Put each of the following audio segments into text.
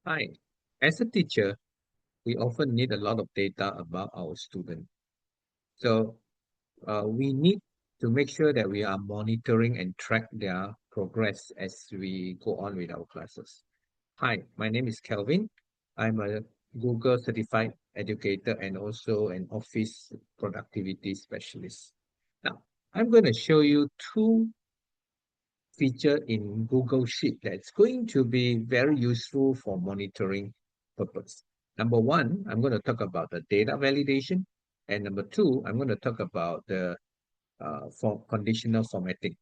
Hi. As a teacher, we often need a lot of data about our student. So we need to make sure that we are monitoring and track their progress as we go on with our classes. Hi, my name is Kelvin. I'm a Google certified educator and also an office productivity specialist. Now, I'm going to show you two feature in Google Sheet that's going to be very useful for monitoring purpose. Number one, I'm going to talk about the data validation. And number two, I'm going to talk about the for conditional formatting.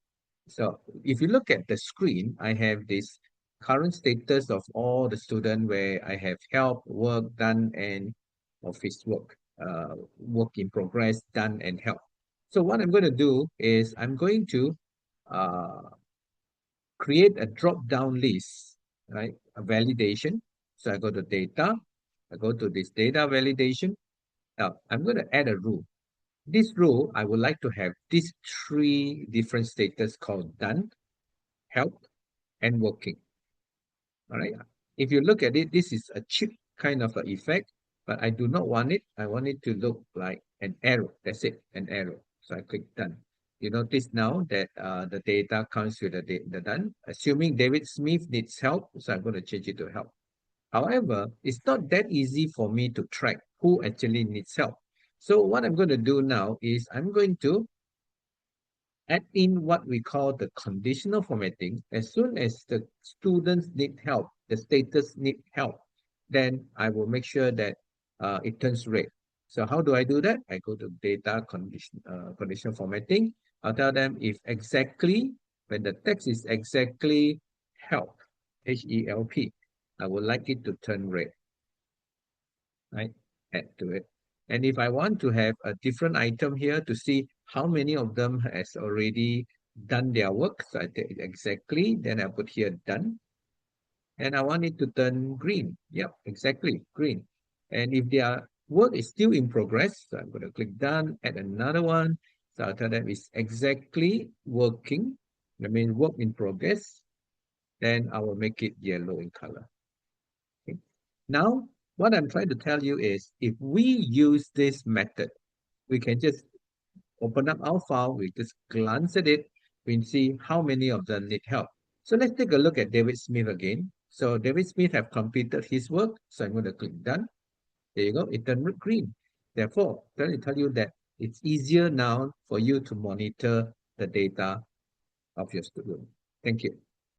So if you look at the screen, I have this current status of all the students where I have help, work done, and office work, work in progress done and help. So what I'm going to do is I'm going to uh, create a drop-down list, right? A validation. So I go to data, I go to this data validation. Now I'm going to add a rule. This rule, I would like to have these three different status called done, help, and working. All right. If you look at it, this is a cheap kind of a effect, but I do not want it. I want it to look like an arrow. That's it, an arrow. So I click done. You notice now that the data comes with the done. Assuming David Smith needs help, so I'm going to change it to help. However, it's not that easy for me to track who actually needs help. So what I'm going to do now is I'm going to add in what we call the conditional formatting. As soon as the students need help, the status need help, then I will make sure that it turns red. So how do I do that? I go to data conditional formatting. I'll tell them if exactly, when the text is exactly help, Help, I would like it to turn red, right? Add to it. And if I want to have a different item here to see how many of them has already done their work, so I take exactly, then I put here done, and I want it to turn green. Yep, exactly, green. And if their work is still in progress, so I'm going to click done, add another one. So I'll tell them it's exactly working. I mean, work in progress. Then I will make it yellow in color. Okay. Now, what I'm trying to tell you is if we use this method, we can just open up our file, we just glance at it, we see how many of them need help. So let's take a look at David Smith again. So David Smith have completed his work. So I'm going to click done. There you go. It turned green. Therefore, let me tell you that it's easier now for you to monitor the data of your student. Thank you.